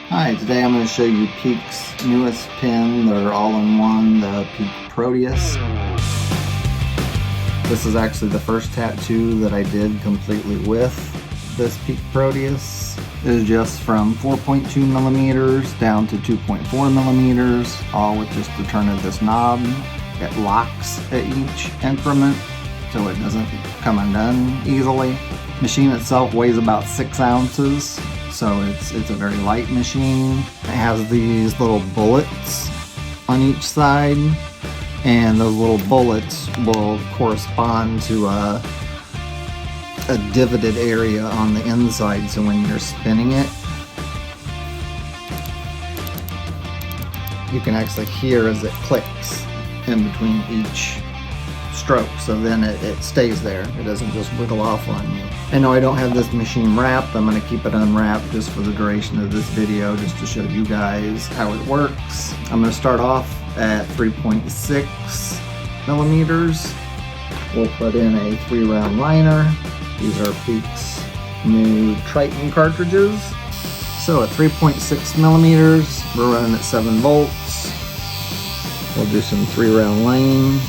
Hi, today I'm going to show you PEAK's newest pin. They're all-in-one, the PEAK Proteus. This is actually the first tattoo that I did completely with this PEAK Proteus. It is just from 4.2 millimeters down to 2.4 millimeters, all with just the turn of this knob. It locks at each increment so it doesn't come undone easily. The machine itself weighs about 6 ounces. So it's a very light machine. It has these little bullets on each side, and those little bullets will correspond to a divoted area on the inside, so when you're spinning it, you can actually hear as it clicks in between each stroke, so then it stays there. It doesn't just wiggle off on you. I know I don't have this machine wrapped. I'm going to keep it unwrapped just for the duration of this video, just to show you guys how it works. I'm going to start off at 3.6 millimeters. We'll put in a 3-round liner. These are PEAK's new Triton cartridges. So at 3.6 millimeters, we're running at 7 volts. We'll do some 3-round lining.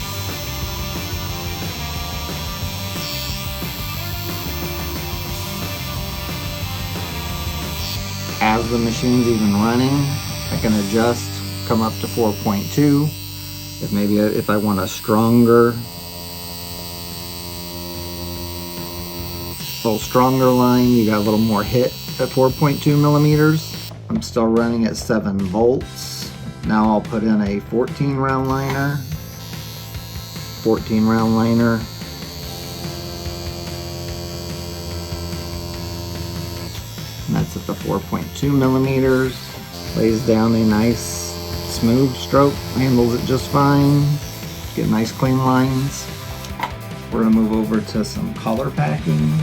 As the machine's even running, I can adjust, come up to 4.2. If I want a little stronger line, you got a little more hit at 4.2 millimeters. I'm still running at 7 volts. Now I'll put in a 14-round liner. 14-round liner. And that's at the 4.2 millimeters. Lays down a nice smooth stroke, handles it just fine. Get nice clean lines. We're gonna move over to some color packing.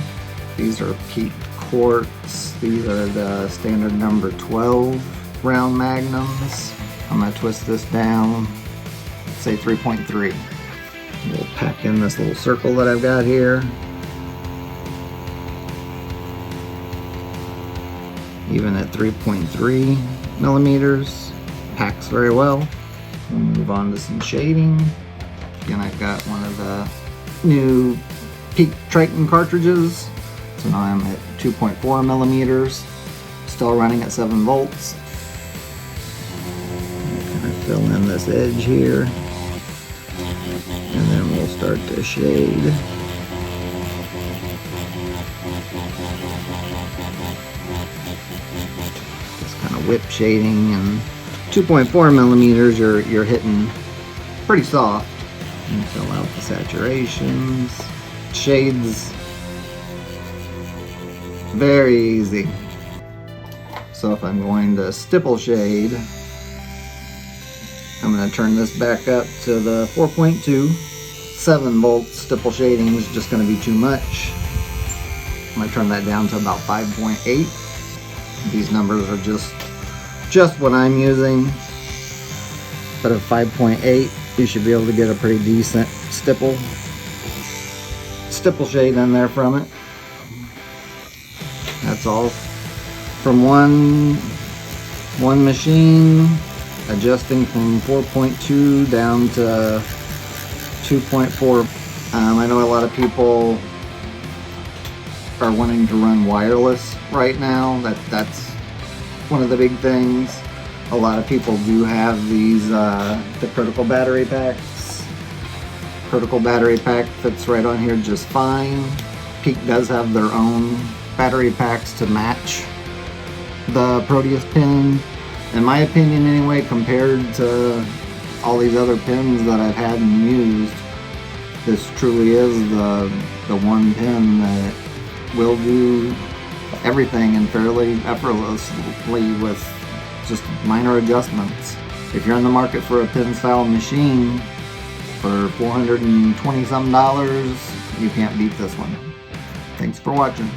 These are PEAK quartz. These are the standard number 12 round magnums. I'm gonna twist this down, say 3.3. We'll pack in this little circle that I've got here. Even at 3.3 millimeters, packs very well. We'll move on to some shading. Again, I've got one of the new PEAK Triton cartridges. So now I'm at 2.4 millimeters, still running at 7 volts. Kind of fill in this edge here, and then we'll start to shade. Just kind of whip shading, and 2.4 millimeters you're hitting pretty soft. And fill out the saturations. Shades, very easy. So if I'm going to stipple shade, I'm going to turn this back up to the 4.2. 7 volts stipple shading is just going to be too much. I'm going to turn that down to about 5.8. These numbers are just what I'm using. But at 5.8, you should be able to get a pretty decent stipple shade in there from it. That's all from one machine, adjusting from 4.2 down to 2.4. I know a lot of people are wanting to run wireless right now. That's one of the big things. A lot of people do have these the critical battery packs. Critical battery pack fits right on here just fine. PEAK does have their own battery packs to match the Proteus pin. In my opinion anyway, compared to all these other pins that I've had and used, this truly is the one pin that will do everything and fairly effortlessly with just minor adjustments. If you're in the market for a pin style machine for $420 some, you can't beat this one. Thanks for watching.